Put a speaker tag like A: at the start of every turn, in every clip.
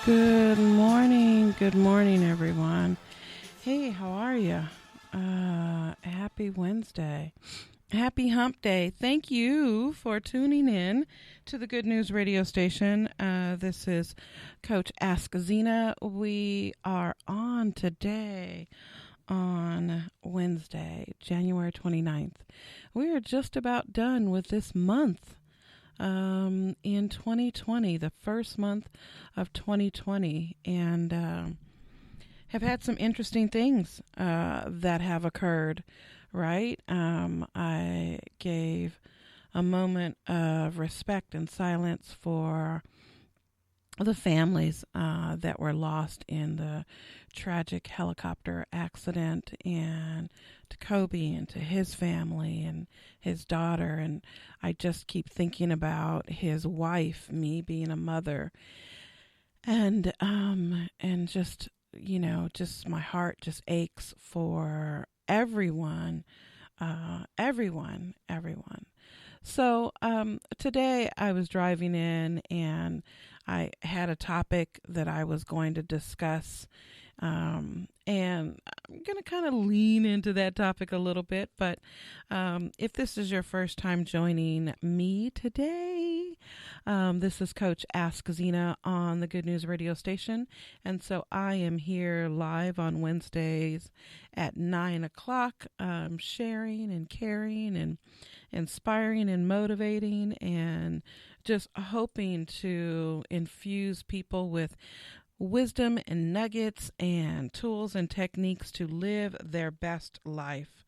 A: Good morning, everyone. Hey, how are you? Happy Wednesday. Happy Hump Day. Thank you for tuning in to the Good News radio station. This is Coach AskZena. We are on today on Wednesday, January 29th. We are just about done with this month. In 2020, the first month of 2020, and have had some interesting things that have occurred, right? I gave a moment of respect and silence for the families that were lost in the tragic helicopter accident, and to Kobe and to his family and his daughter. And I just keep thinking about his wife, me being a mother, and just, just my heart just aches for everyone. So today I was driving in and I had a topic that I was going to discuss, and I'm going to kind of lean into that topic a little bit. But if this is your first time joining me today, this is Coach AskZena on the Good News radio station. And so I am here live on Wednesdays at 9 o'clock, sharing and caring and inspiring and motivating, and just hoping to infuse people with wisdom and nuggets and tools and techniques to live their best life.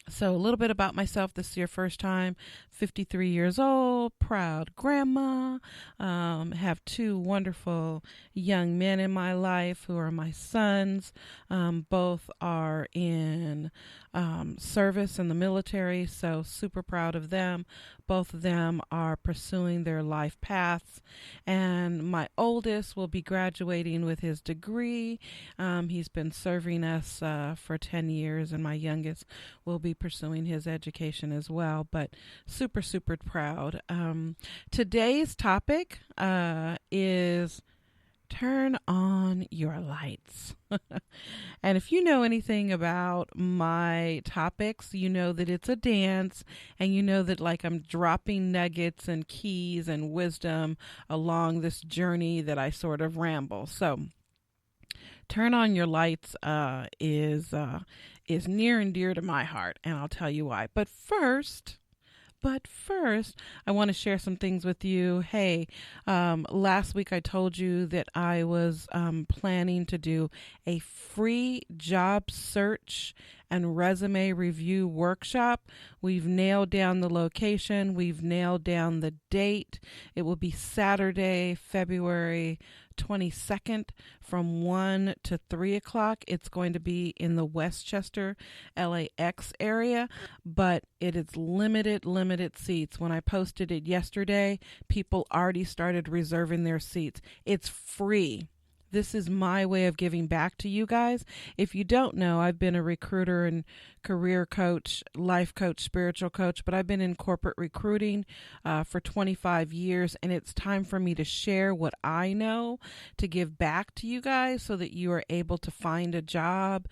A: So a little bit about myself. This is your first time. 53 years old, proud grandma, have two wonderful young men in my life who are my sons. Both are in service in the military, so super proud of them. Both of them are pursuing their life paths, and my oldest will be graduating with his degree. He's been serving us for 10 years, and my youngest will be pursuing his education as well, but super proud. Today's topic is turn on your lights. And if you know anything about my topics, you know that it's a dance, and you know that like I'm dropping nuggets and keys and wisdom along this journey that I sort of ramble. So turn on your lights is near and dear to my heart, and I'll tell you why. But first, I want to share some things with you. Hey, last week I told you that I was planning to do a free job search and resume review workshop. We've nailed down the location. We've nailed down the date. It will be Saturday, February 22nd from 1 to 3 o'clock. It's going to be in the Westchester, LAX area, but it is limited seats. When I posted it yesterday, people already started reserving their seats. It's free. This is my way of giving back to you guys. If you don't know, I've been a recruiter and career coach, life coach, spiritual coach, but I've been in corporate recruiting for 25 years, and it's time for me to share what I know to give back to you guys so that you are able to find a job,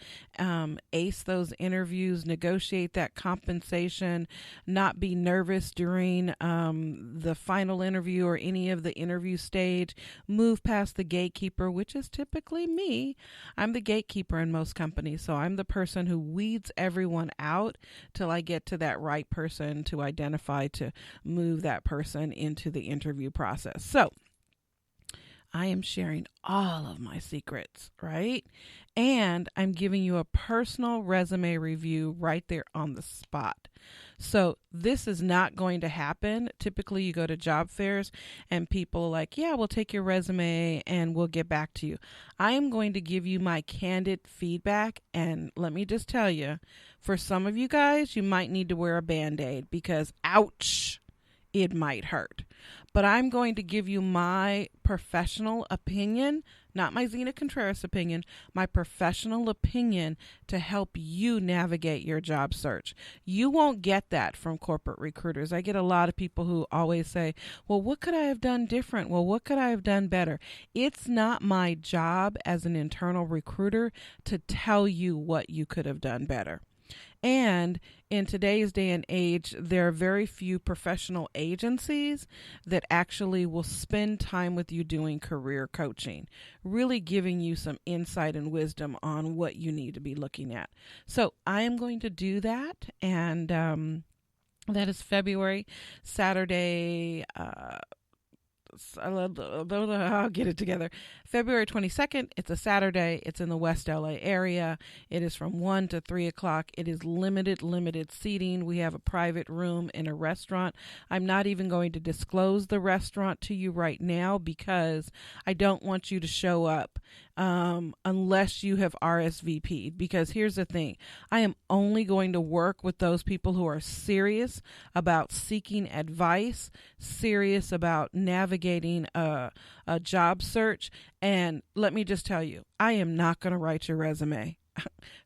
A: ace those interviews, negotiate that compensation, not be nervous during the final interview or any of the interview stage, move past the gatekeeper, which is typically me. I'm the gatekeeper in most companies, so I'm the person who weeds everyone out till I get to that right person to identify to move that person into the interview process. So I am sharing all of my secrets, right? And I'm giving you a personal resume review right there on the spot. So this is not going to happen. Typically, you go to job fairs and people are like, yeah, we'll take your resume and we'll get back to you. I am going to give you my candid feedback. And let me just tell you, for some of you guys, you might need to wear a Band-Aid because, ouch, it might hurt. But I'm going to give you my professional opinion not my Zena Contreras opinion, my professional opinion to help you navigate your job search. You won't get that from corporate recruiters. I get a lot of people who always say, well, what could I have done different? Well, what could I have done better? It's not my job as an internal recruiter to tell you what you could have done better. And in today's day and age, there are very few professional agencies that actually will spend time with you doing career coaching, really giving you some insight and wisdom on what you need to be looking at. So I am going to do that, and that is February, Saturday, I'll get it together. February 22nd, it's a Saturday. It's in the West LA area. It is from 1 to 3 o'clock. It is limited seating. We have a private room in a restaurant. I'm not even going to disclose the restaurant to you right now because I don't want you to show up unless you have RSVP'd. Because here's the thing. I am only going to work with those people who are serious about seeking advice, serious about navigating a job search. And let me just tell you, I am not going to write your resume.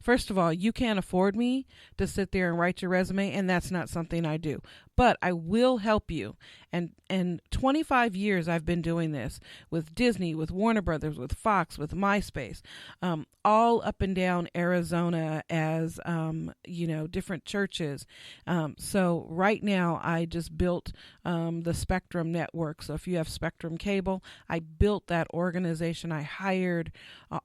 A: First of all, you can't afford me to sit there and write your resume, and that's not something I do. But I will help you. And 25 years I've been doing this with Disney, with Warner Brothers, with Fox, with MySpace, all up and down Arizona as, different churches. So right now I just built the Spectrum Network. So if you have Spectrum Cable, I built that organization. I hired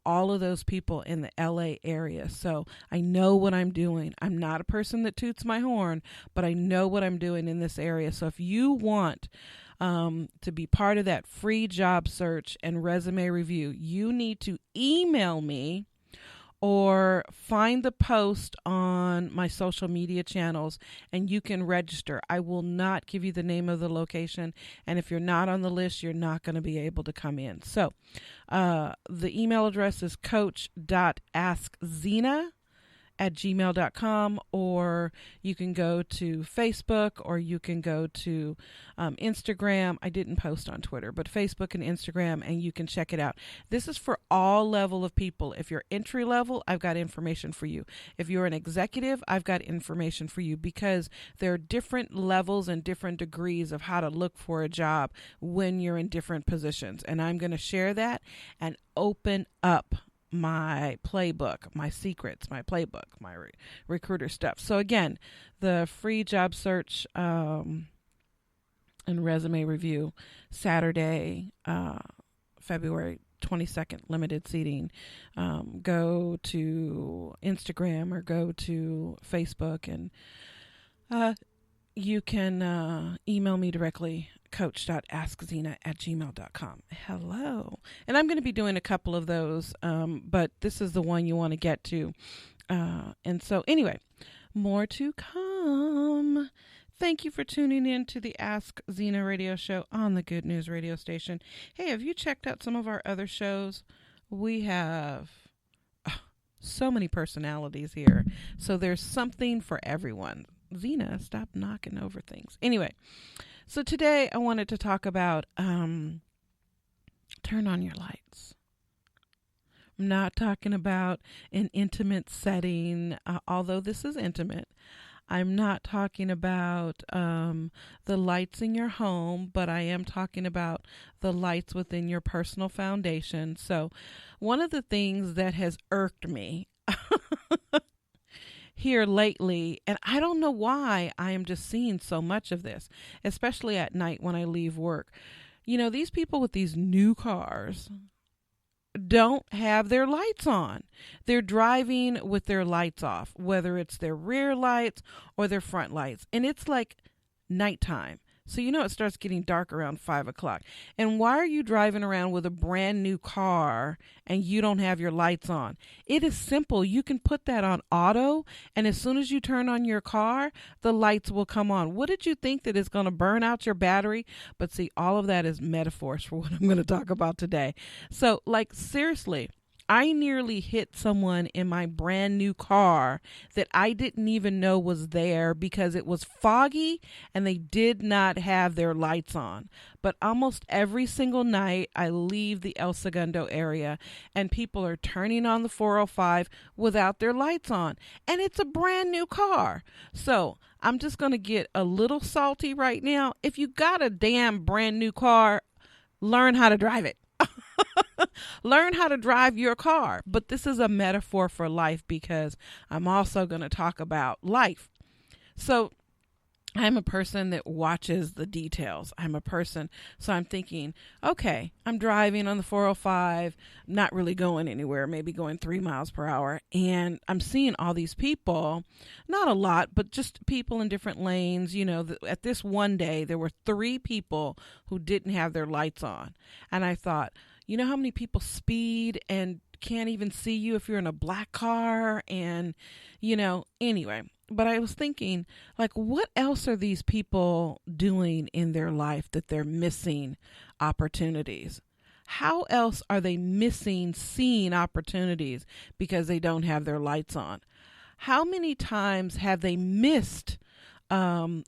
A: all of those people in the LA area. So I know what I'm doing. I'm not a person that toots my horn, but I know what I'm doing in this area. So if you want to be part of that free job search and resume review, you need to email me or find the post on my social media channels and you can register. I will not give you the name of the location, and if you're not on the list, you're not going to be able to come in. So the email address is coach.askzena@gmail.com, or you can go to Facebook, or you can go to Instagram. I didn't post on Twitter, but Facebook and Instagram, and you can check it out. This is for all level of people. If you're entry level, I've got information for you. If you're an executive, I've got information for you, because there are different levels and different degrees of how to look for a job when you're in different positions. And I'm going to share that and open up my playbook, my secrets, my playbook, my recruiter stuff. So again, the free job search and resume review, Saturday, February 22nd, limited seating. Go to Instagram or go to Facebook, and you can email me directly, coach.askzena@gmail.com. Hello. And I'm going to be doing a couple of those, but this is the one you want to get to. And so anyway, more to come. Thank you for tuning in to the Ask Zena radio show on the Good News radio station. Hey, have you checked out some of our other shows? We have so many personalities here. So there's something for everyone. Zena, stop knocking over things. Anyway, so today I wanted to talk about turn on your lights. I'm not talking about an intimate setting, although this is intimate. I'm not talking about the lights in your home, but I am talking about the lights within your personal foundation. So one of the things that has irked me here lately, and I don't know why I am just seeing so much of this, especially at night when I leave work. You know, these people with these new cars don't have their lights on. They're driving with their lights off, whether it's their rear lights or their front lights. And it's like nighttime. So you know it starts getting dark around 5 o'clock. And why are you driving around with a brand new car and you don't have your lights on? It is simple. You can put that on auto, and as soon as you turn on your car, the lights will come on. What did you think, that it's going to burn out your battery? But see, all of that is metaphors for what I'm going to talk about today. So, like, seriously, I nearly hit someone in my brand new car that I didn't even know was there because it was foggy and they did not have their lights on. But almost every single night I leave the El Segundo area and people are turning on the 405 without their lights on. And it's a brand new car. So I'm just going to get a little salty right now. If you got a damn brand new car, learn how to drive it. Learn how to drive your car. But this is a metaphor for life because I'm also going to talk about life. So I'm a person that watches the details. So I'm thinking, okay, I'm driving on the 405, not really going anywhere, maybe going 3 miles per hour. And I'm seeing all these people, not a lot, but just people in different lanes. At this one day, there were 3 people who didn't have their lights on. And I thought, you know how many people speed and can't even see you if you're in a black car? And, anyway. But I was thinking, what else are these people doing in their life that they're missing opportunities? How else are they missing seeing opportunities because they don't have their lights on? How many times have they missed a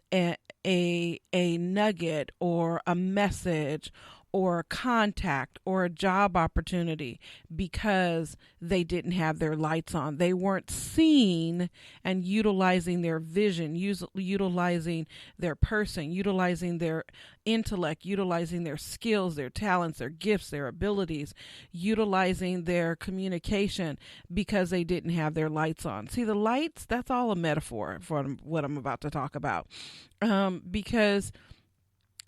A: nugget or a message or a contact or a job opportunity because they didn't have their lights on? They weren't seeing and utilizing their vision, utilizing their person, utilizing their intellect, utilizing their skills, their talents, their gifts, their abilities, utilizing their communication because they didn't have their lights on. See, the lights, that's all a metaphor for what I'm about to talk about. Because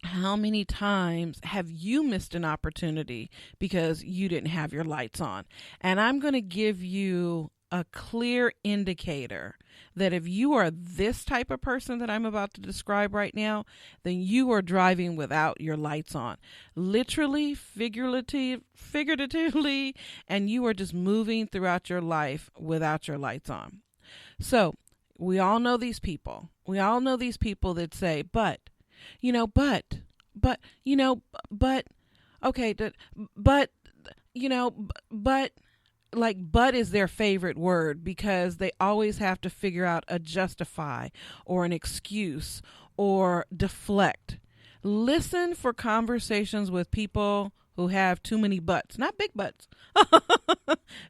A: how many times have you missed an opportunity because you didn't have your lights on? And I'm going to give you a clear indicator that if you are this type of person that I'm about to describe right now, then you are driving without your lights on. Literally, figuratively, and you are just moving throughout your life without your lights on. So we all know these people. We all know these people that say, but, but is their favorite word because they always have to figure out a justify or an excuse or deflect. Listen for conversations with people who have too many buts, not big butts,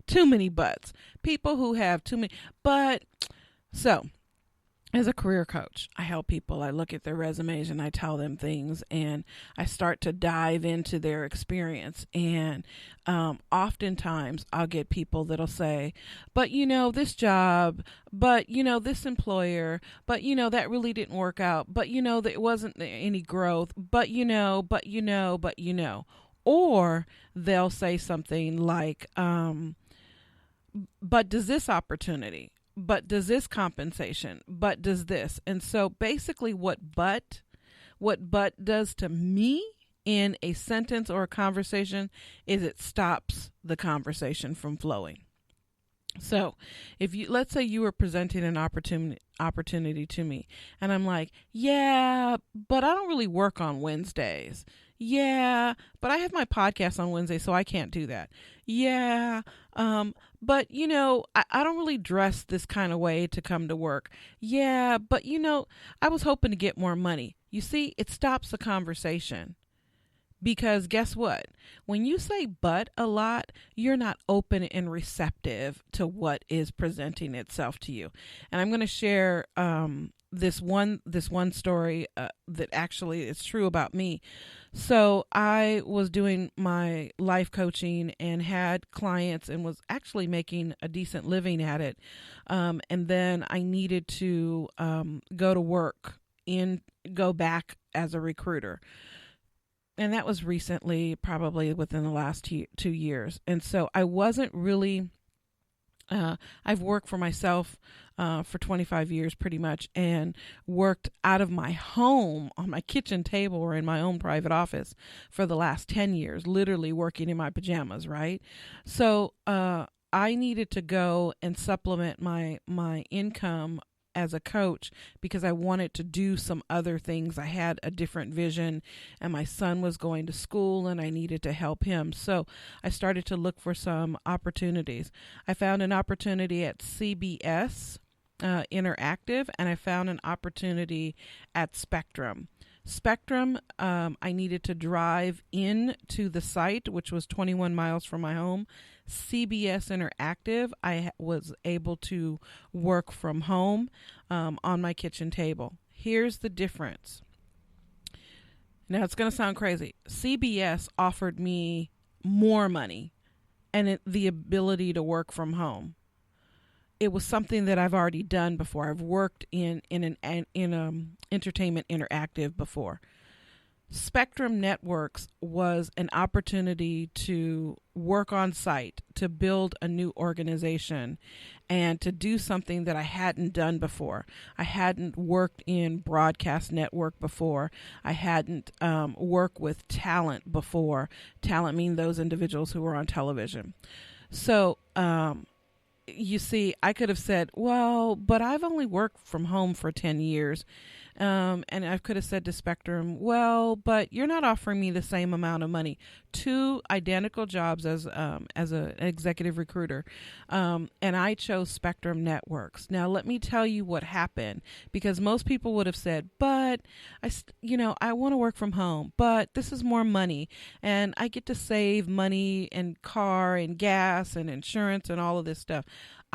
A: too many buts, people who have too many, but so as a career coach, I help people. I look at their resumes and I tell them things and I start to dive into their experience. And oftentimes I'll get people that'll say, but this job, but this employer, but that really didn't work out, but there wasn't any growth, but or they'll say something like, but does this opportunity? But does this compensation? But does this? And so basically what but does to me in a sentence or a conversation is it stops the conversation from flowing. So if let's say you were presenting an opportunity to me and I'm like, yeah, but I don't really work on Wednesdays. Yeah, but I have my podcast on Wednesday, so I can't do that. Yeah, but I don't really dress this kind of way to come to work. Yeah, but I was hoping to get more money. You see, it stops the conversation. Because guess what? When you say but a lot, you're not open and receptive to what is presenting itself to you. And I'm going to share this one story that actually is true about me. So I was doing my life coaching and had clients and was actually making a decent living at it. And then I needed to go to work and go back as a recruiter. And that was recently, probably within the last 2 years. And so I wasn't really, I've worked for myself for 25 years pretty much and worked out of my home on my kitchen table or in my own private office for the last 10 years, literally working in my pajamas, right? So I needed to go and supplement my income as a coach because I wanted to do some other things. I had a different vision, and my son was going to school and I needed to help him. So I started to look for some opportunities. I found an opportunity at CBS Interactive, and I found an opportunity at Spectrum. Spectrum, I needed to drive in to the site, which was 21 miles from my home. CBS Interactive, I was able to work from home on my kitchen table. Here's the difference. Now, it's going to sound crazy. CBS offered me more money and the ability to work from home. It was something that I've already done before. I've worked in entertainment interactive before. Spectrum Networks was an opportunity to work on site, to build a new organization, and to do something that I hadn't done before. I hadn't worked in broadcast network before. I hadn't worked with talent before. Talent meaning those individuals who were on television. So, you see, I could have said, well, but I've only worked from home for 10 years. And I could have said to Spectrum, well, but you're not offering me the same amount of money. Two identical jobs as an executive recruiter. And I chose Spectrum Networks. Now, let me tell you what happened, because most people would have said, but I want to work from home, but this is more money and I get to save money and car and gas and insurance and all of this stuff.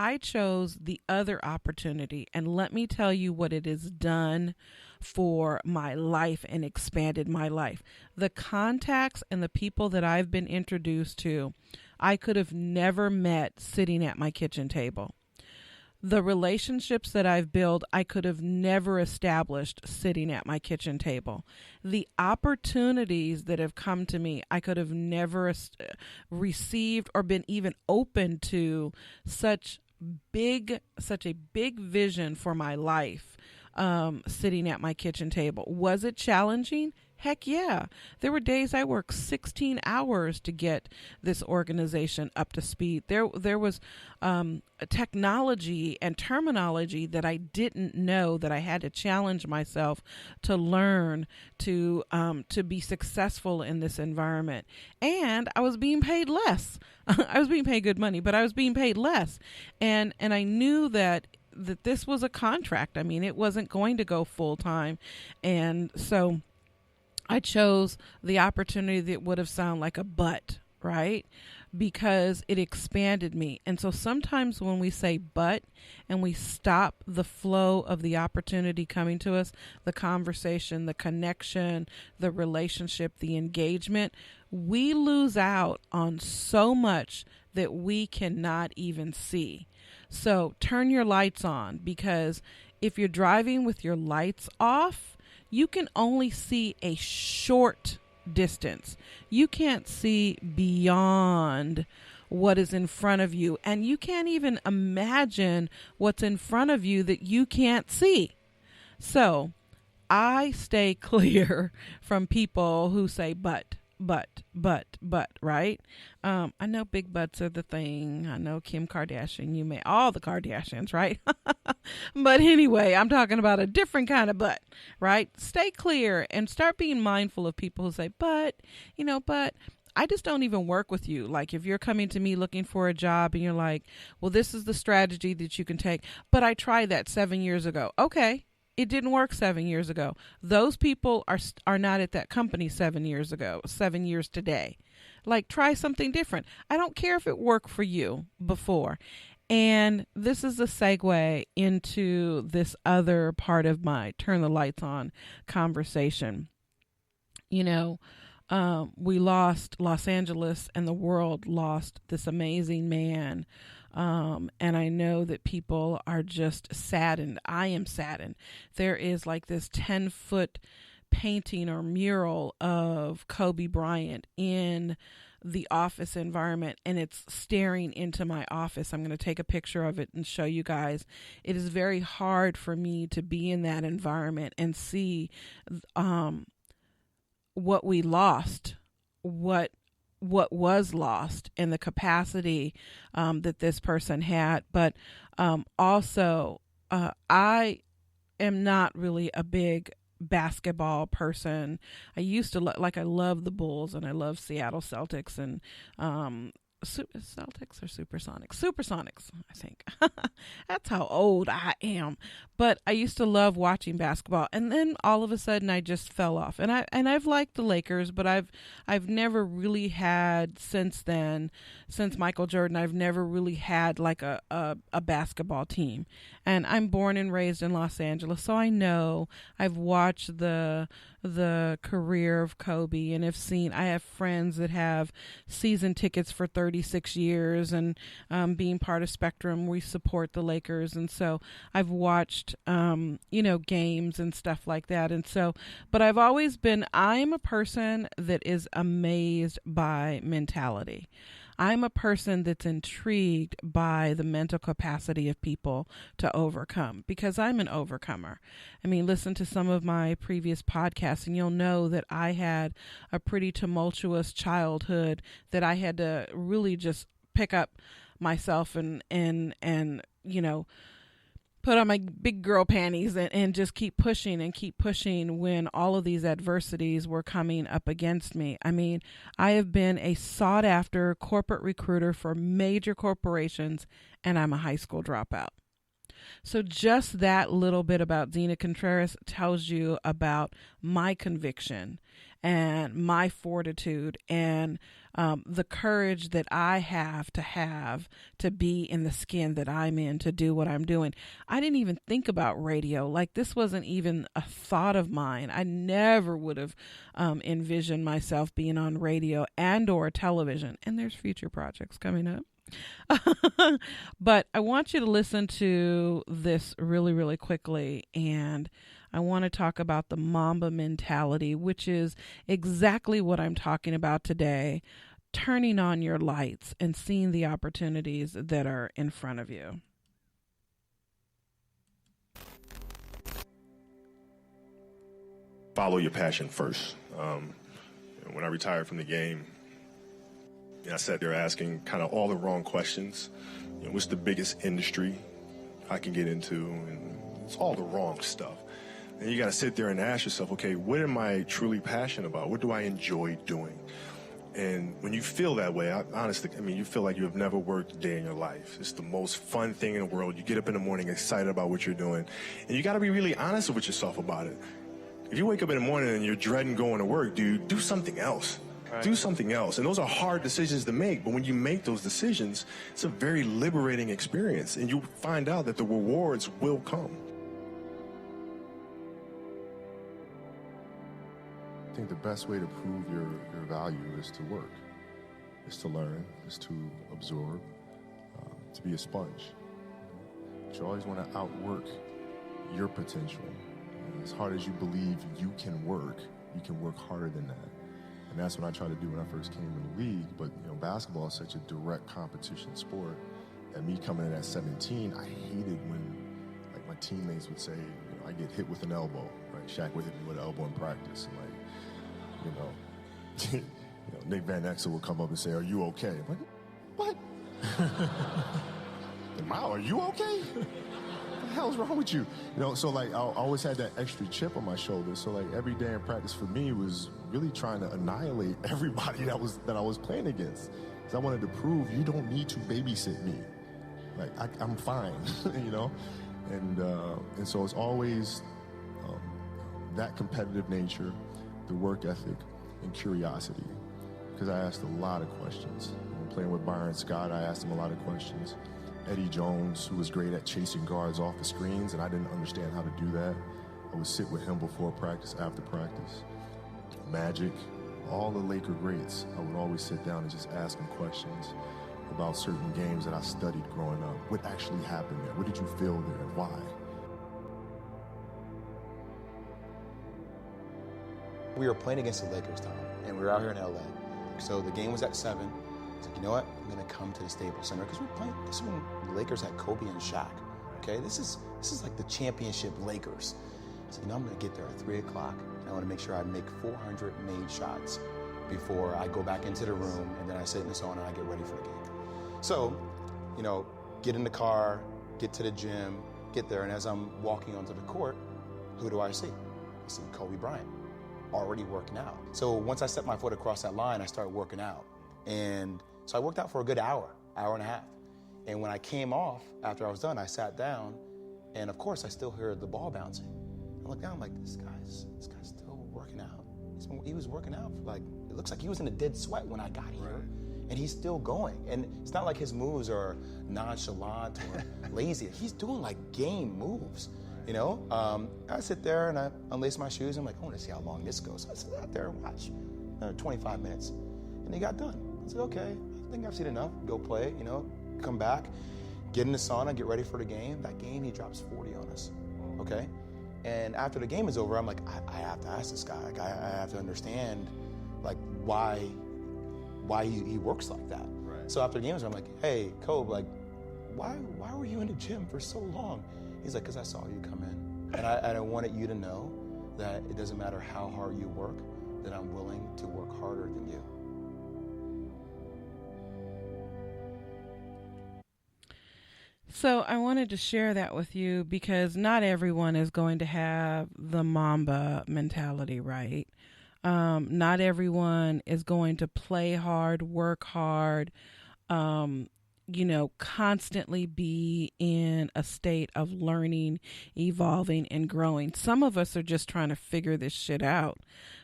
A: I chose the other opportunity, and let me tell you what it has done for my life and expanded my life. The contacts and the people that I've been introduced to, I could have never met sitting at my kitchen table. The relationships that I've built, I could have never established sitting at my kitchen table. The opportunities that have come to me, I could have never received or been even open to such a big vision for my life sitting at my kitchen table. Was it challenging? Heck yeah. There were days I worked 16 hours to get this organization up to speed. There was technology and terminology that I didn't know that I had to challenge myself to learn to be successful in this environment. And I was being paid less. I was being paid good money, but I was being paid less. And I knew that this was a contract. I mean, it wasn't going to go full time. And so I chose the opportunity that would have sounded like a but, right? Because it expanded me. And so sometimes when we say but and we stop the flow of the opportunity coming to us, the conversation, the connection, the relationship, the engagement, we lose out on so much that we cannot even see. So turn your lights on, because if you're driving with your lights off, you can only see a short distance. You can't see beyond what is in front of you, and you can't even imagine what's in front of you that you can't see. So I stay clear from people who say but, right? I know big butts are the thing. I know Kim Kardashian, all the Kardashians, right? But anyway, I'm talking about a different kind of butt, right? Stay clear and start being mindful of people who say, but I just don't even work with you. Like if you're coming to me looking for a job and you're like, well, this is the strategy that you can take, but I tried that 7 years ago. Okay. It didn't work 7 years ago. Those people are not at that company 7 years ago, 7 years today. Like, try something different. I don't care if it worked for you before. And this is a segue into this other part of my turn the lights on conversation. We lost Los Angeles, and the world lost this amazing man. And I know that people are just saddened. I am saddened. There is like this 10-foot painting or mural of Kobe Bryant in the office environment, and it's staring into my office. I'm going to take a picture of it and show you guys. It is very hard for me to be in that environment and see what we lost, what was lost, and the capacity that this person had, but also I am not really a big basketball person. I used to I love the Bulls and I love Seattle Celtics and Celtics or Supersonics? Supersonics, I think. That's how old I am. But I used to love watching basketball, and then all of a sudden I just fell off. And I've liked the Lakers, but I've never really had since Michael Jordan. I've never really had like a basketball team. And I'm born and raised in Los Angeles, so I know. I've watched the career of Kobe, and I have friends that have season tickets for 36 years, and being part of Spectrum, we support the Lakers, and so I've watched games and stuff like that. And so, but I'm a person that is amazed by mentality. I'm a person that's intrigued by the mental capacity of people to overcome, because I'm an overcomer. I mean, listen to some of my previous podcasts and you'll know that I had a pretty tumultuous childhood that I had to really just pick up myself and put on my big girl panties and just keep pushing when all of these adversities were coming up against me. I mean, I have been a sought after corporate recruiter for major corporations, and I'm a high school dropout. So just that little bit about Zena Contreras tells you about my conviction and my fortitude and the courage that I have to be in the skin that I'm in, to do what I'm doing. I didn't even think about radio. Like, this wasn't even a thought of mine. I never would have envisioned myself being on radio and or television. And there's future projects coming up. But I want you to listen to this really, really quickly, and I want to talk about the Mamba mentality, which is exactly what I'm talking about today: turning on your lights and seeing the opportunities that are in front of you.
B: Follow your passion first. When I retired from the game, I sat there asking kind of all the wrong questions. What's the biggest industry I can get into? And it's all the wrong stuff. And you got to sit there and ask yourself, okay, what am I truly passionate about? What do I enjoy doing? And when you feel that way, honestly, you feel like you have never worked a day in your life. It's the most fun thing in the world. You get up in the morning excited about what you're doing. And you got to be really honest with yourself about it. If you wake up in the morning and you're dreading going to work, dude, do something else. Right. Do something else. And those are hard decisions to make, but when you make those decisions, it's a very liberating experience, and you find out that the rewards will come.
C: I think the best way to prove your value is to work, is to learn, is to absorb, to be a sponge. But you always want to outwork your potential. As hard as you believe you can work harder than that. And that's what I tried to do when I first came in the league. But basketball is such a direct competition sport. And me coming in at 17, I hated when my teammates would say, I get hit with an elbow. Right? Shaq would hit me with an elbow in practice. And Nick Van Exel would come up and say, "Are you okay?" I'm like, what? Mao, are you okay? What the hell's wrong with you? So I always had that extra chip on my shoulder. So every day in practice for me was really trying to annihilate everybody that I was playing against. Because I wanted to prove you don't need to babysit me. I'm fine, And so it's always that competitive nature, the work ethic, and curiosity. Because I asked a lot of questions. When playing with Byron Scott, I asked him a lot of questions. Eddie Jones, who was great at chasing guards off the screens, and I didn't understand how to do that. I would sit with him before practice, after practice. Magic, all the Laker greats, I would always sit down and just ask them questions about certain games that I studied growing up. What actually happened there? What did you feel there? Why?
D: We were playing against the Lakers, Tom, and we were out here in LA. So the game was at 7. I was like, you know what? I'm gonna come to the Staples Center because we're playing. This is when the Lakers had Kobe and Shaq. Okay, this is like the championship Lakers. So I'm gonna get there at 3 o'clock, and I want to make sure I make 400 made shots before I go back into the room, and then I sit in the sauna and I get ready for the game. So, get in the car, get to the gym, get there, and as I'm walking onto the court, who do I see? I see Kobe Bryant, already working out. So once I set my foot across that line, I started working out. And so I worked out for a good hour and a half. And when I came off, after I was done, I sat down, and of course I still heard the ball bouncing. I looked down, I'm like, this guy's still working out. He was working out for like, it looks like he was in a dead sweat when I got here. And he's still going. And it's not like his moves are nonchalant or lazy. He's doing like game moves, you know? I sit there and I unlace my shoes. I'm like, I want to see how long this goes. So I sit out there and watch 25 minutes. And he got done. I said, okay, I think I've seen enough. Go play, you know, come back, get in the sauna, get ready for the game. That game, he drops 40 on us, okay? And after the game is over, I'm like, I have to ask this guy. Like, I have to understand, like, why he works like that. Right. So after the game is over, I'm like, hey, Kobe, like, why were you in the gym for so long? He's like, because I saw you come in. And I wanted you to know that it doesn't matter how hard you work, that I'm willing to work harder than you.
A: So I wanted to share that with you because not everyone is going to have the Mamba mentality, right? Not everyone is going to play hard, work hard, constantly be in a state of learning, evolving, and growing. Some of us are just trying to figure this shit out.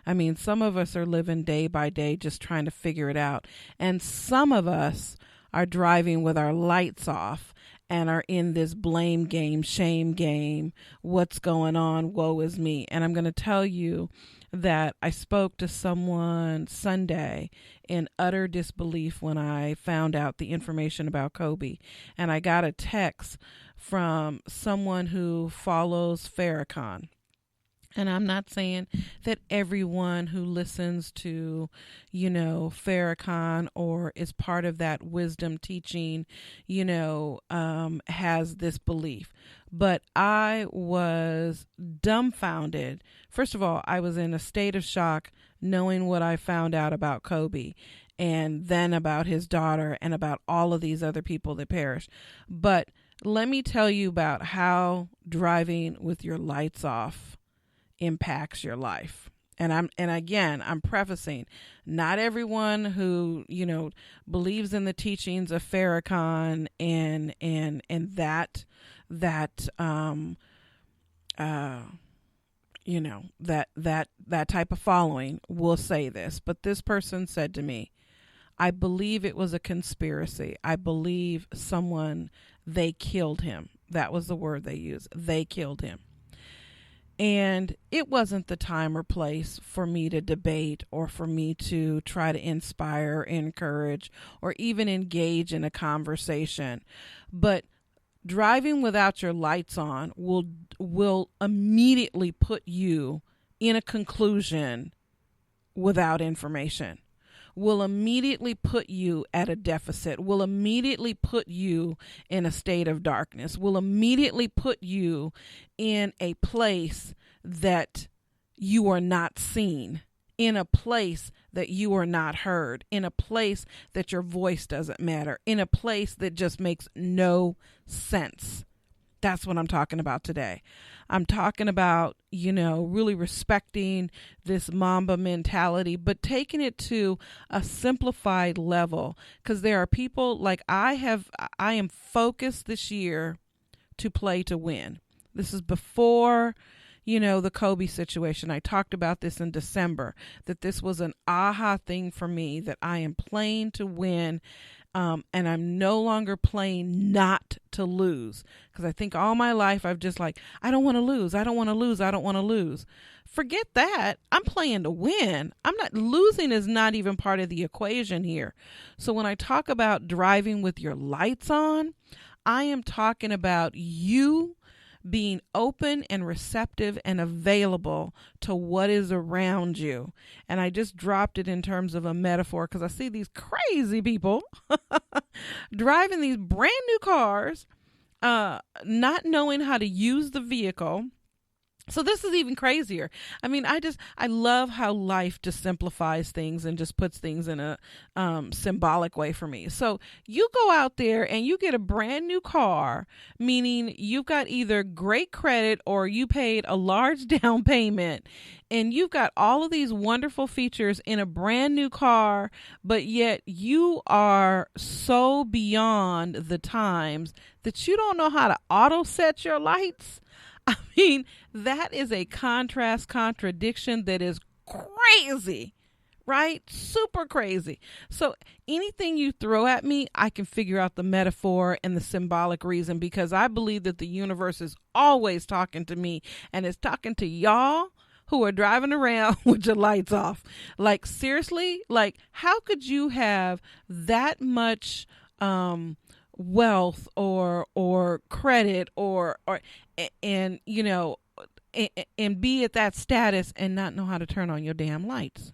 A: I mean, some of us are living day by day just trying to figure it out. And some of us are driving with our lights off and are in this blame game, shame game, what's going on, woe is me. And I'm going to tell you that I spoke to someone Sunday in utter disbelief when I found out the information about Kobe. And I got a text from someone who follows Farrakhan. And I'm not saying that everyone who listens to, Farrakhan or is part of that wisdom teaching, has this belief. But I was dumbfounded. First of all, I was in a state of shock knowing what I found out about Kobe and then about his daughter and about all of these other people that perished. But let me tell you about how driving with your lights off impacts your life. And I'm prefacing, not everyone who, believes in the teachings of Farrakhan and that type of following will say this. But this person said to me, I believe it was a conspiracy. I believe they killed him. That was the word they used. They killed him. And it wasn't the time or place for me to debate or for me to try to inspire, encourage, or even engage in a conversation. But driving without your lights on will immediately put you in a conclusion without information, will immediately put you at a deficit, will immediately put you in a state of darkness, will immediately put you in a place that you are not seen, in a place that you are not heard, in a place that your voice doesn't matter, in a place that just makes no sense. That's what I'm talking about today. I'm talking about, really respecting this Mamba mentality, but taking it to a simplified level. Because there are people like I am focused this year to play to win. This is before, the Kobe situation. I talked about this in December, that this was an aha thing for me, that I am playing to win. And I'm no longer playing not to lose, because I think all my life I've just like, I don't want to lose. I don't want to lose. I don't want to lose. Forget that. I'm playing to win. Losing is not even part of the equation here. So when I talk about driving with your lights on, I am talking about you being open and receptive and available to what is around you. And I just dropped it in terms of a metaphor because I see these crazy people driving these brand new cars, not knowing how to use the vehicle, So this is even crazier. I mean, I love how life just simplifies things and just puts things in a symbolic way for me. So you go out there and you get a brand new car, meaning you've got either great credit or you paid a large down payment, and you've got all of these wonderful features in a brand new car, but yet you are so beyond the times that you don't know how to auto set your lights. I mean, that is a contradiction that is crazy, right? Super crazy. So anything you throw at me, I can figure out the metaphor and the symbolic reason, because I believe that the universe is always talking to me, and it's talking to y'all who are driving around with your lights off. Like, seriously, like, how could you have that much wealth or credit or and you know and be at that status and not know how to turn on your damn lights?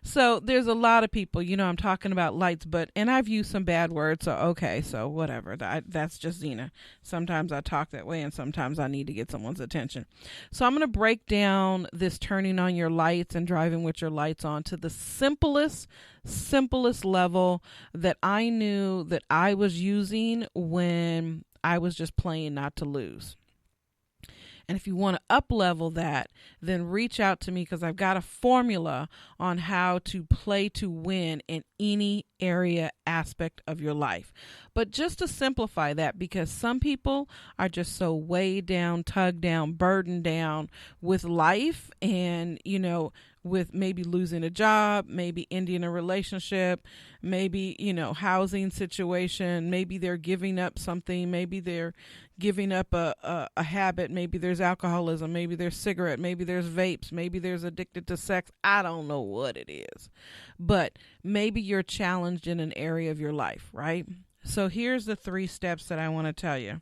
A: So there's a lot of people, I'm talking about lights, and I've used some bad words, so okay, so whatever. That's just Zena. Sometimes I talk that way, and sometimes I need to get someone's attention. So I'm going to break down this turning on your lights and driving with your lights on to the simplest level that I knew that I was using when I was just playing not to lose. And if you want to up level that, then reach out to me, because I've got a formula on how to play to win in any area aspect of your life. But just to simplify that, because some people are just so weighed down, tugged down, burdened down with life, and, with maybe losing a job, maybe ending a relationship, maybe, housing situation, maybe they're giving up something, maybe they're giving up a habit, maybe there's alcoholism, maybe there's cigarette, maybe there's vapes, maybe there's addicted to sex. I don't know what it is, but maybe you're challenged in an area of your life, right? So here's the 3 steps that I want to tell you.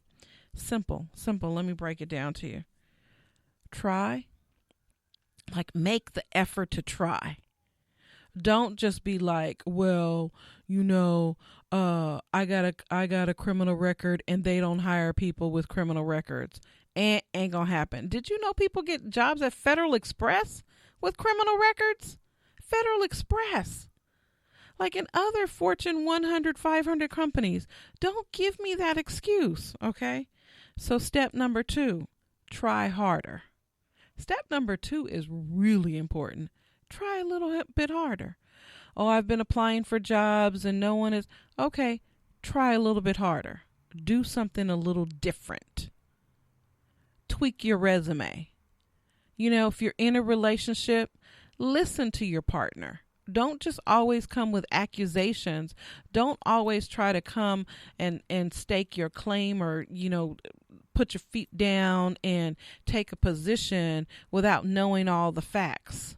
A: Simple. Let me break it down to you. Try. Like, make the effort to try. Don't just be like, well, I got a criminal record and they don't hire people with criminal records. Ain't gonna happen. Did you know people get jobs at Federal Express with criminal records? Federal Express. Like in other Fortune 100, 500 companies. Don't give me that excuse, okay? So step number 2, try harder. Step number 2 is really important. Try a little bit harder. Oh, I've been applying for jobs and no one is. Okay, try a little bit harder. Do something a little different. Tweak your resume. If you're in a relationship, listen to your partner. Don't just always come with accusations. Don't always try to come and stake your claim or, put your feet down and take a position without knowing all the facts.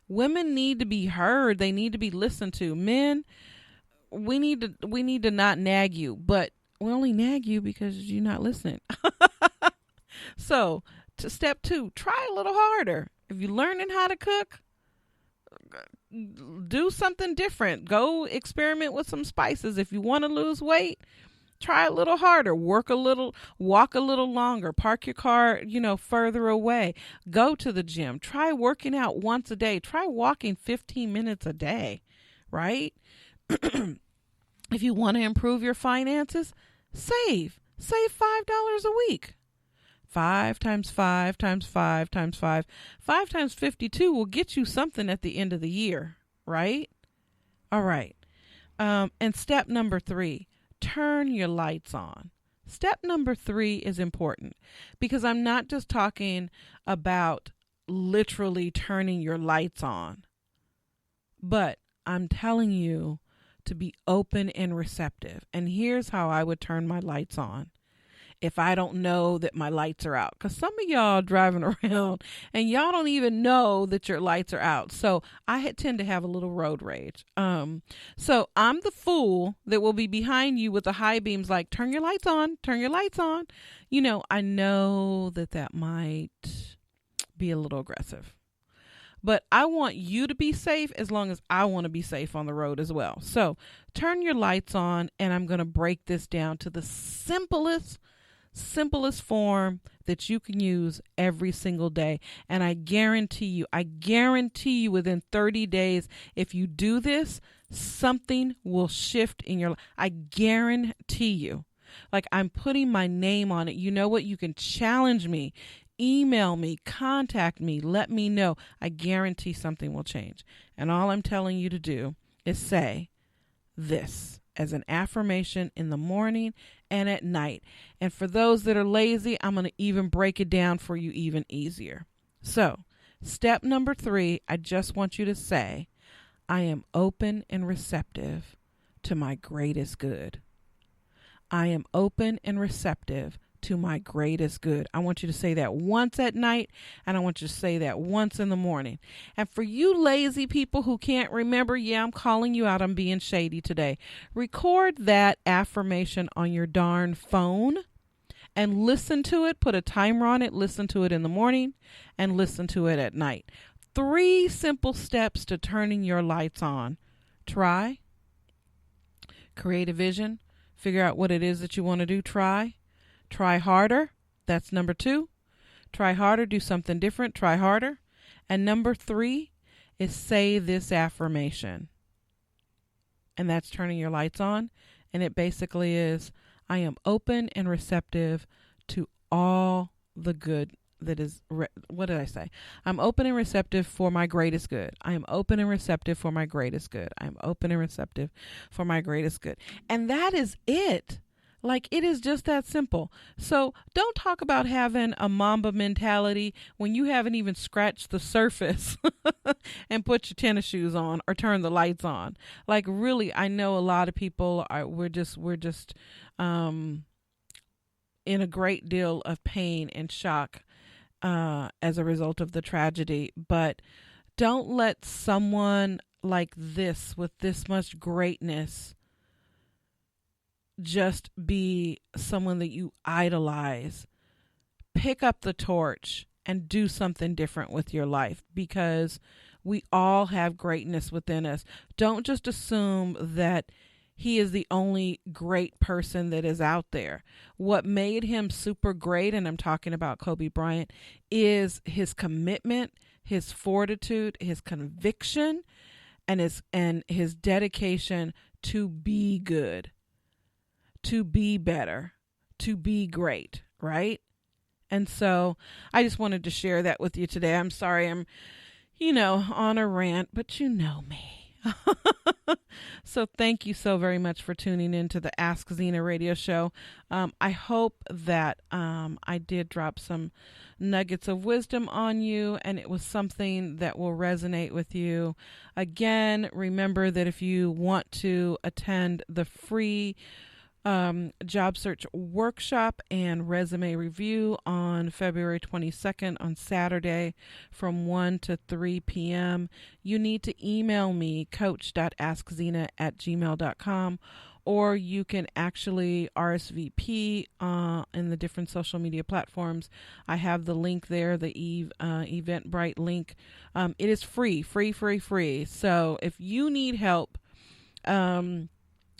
A: Women need to be heard. They need to be listened to. Men, we need to not nag you, but we only nag you because you're not listening. So to step 2, try a little harder. If you're learning how to cook, do something different. Go experiment with some spices. If you want to lose weight, try a little harder, work a little, walk a little longer, park your car, further away, go to the gym, try working out once a day, try walking 15 minutes a day, right? If you want to improve your finances, save $5 a week. 5 times 5 times 5 times 5, 5 times 52 will get you something at the end of the year, right? All right. And step number 3, turn your lights on. Step number 3 is important because I'm not just talking about literally turning your lights on, but I'm telling you to be open and receptive. And here's how I would turn my lights on if I don't know that my lights are out. Because some of y'all driving around and y'all don't even know that your lights are out. So I tend to have a little road rage. So I'm the fool that will be behind you with the high beams like, turn your lights on, turn your lights on. I know that might be a little aggressive. But I want you to be safe as long as I want to be safe on the road as well. So turn your lights on, and I'm going to break this down to the simplest simplest form that you can use every single day. And I guarantee you within 30 days, if you do this, something will shift in your life. I guarantee you. Like, I'm putting my name on it. You know what? You can challenge me, email me, contact me, let me know. I guarantee something will change. And all I'm telling you to do is say this as an affirmation in the morning and at night. And for those that are lazy, I'm going to even break it down for you even easier. So, step number 3, I just want you to say, I am open and receptive to my greatest good. I am open and receptive to my greatest good. I want you to say that once at night, and I want you to say that once in the morning. And for you lazy people who can't remember, I'm calling you out. I'm being shady today. Record that affirmation on your darn phone and listen to it. Put a timer on it. Listen to it in the morning and listen to it at night. 3 simple steps to turning your lights on. Try. Create a vision. Figure out what it is that you want to do. Try harder. That's number 2. Try harder. Do something different. Try harder. And number 3 is say this affirmation. And that's turning your lights on. And it basically is, I am open and receptive to all the good that is, what did I say? I'm open and receptive for my greatest good. I am open and receptive for my greatest good. I'm open and receptive for my greatest good. And that is it. Like, it is just that simple. So don't talk about having a Mamba mentality when you haven't even scratched the surface and put your tennis shoes on or turn the lights on. Like, really, I know a lot of people we're just in a great deal of pain and shock as a result of the tragedy. But don't let someone like this, with this much greatness, just be someone that you idolize. Pick up the torch and do something different with your life, because we all have greatness within us. Don't just assume that he is the only great person that is out there. What made him super great, and I'm talking about Kobe Bryant, is his commitment, his fortitude, his conviction, and his dedication to be good, to be better, to be great, right? And so I just wanted to share that with you today. I'm sorry I'm, on a rant, but you know me. So thank you so very much for tuning in to the Ask Zena radio show. I hope that I did drop some nuggets of wisdom on you, and it was something that will resonate with you. Again, remember that if you want to attend the free job search workshop and resume review on February 22nd on Saturday from 1 to 3 p.m. You need to email me, coach.askzena@gmail.com, or you can actually RSVP in the different social media platforms. I have the link there, the Eventbrite link. It is free. So if you need help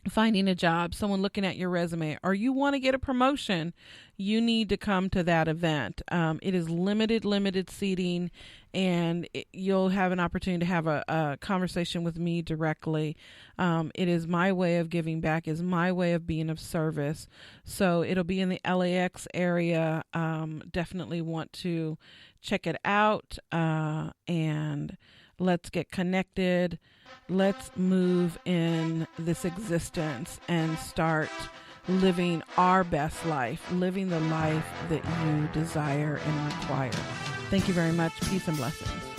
A: finding a job, someone looking at your resume, or you want to get a promotion, you need to come to that event. It is limited seating, and you'll have an opportunity to have a conversation with me directly. It is my way of giving back, is my way of being of service. So it'll be in the LAX area. Definitely want to check it out, and let's get connected. Let's move in this existence and start living our best life, living the life that you desire and require. Thank you very much. Peace and blessings.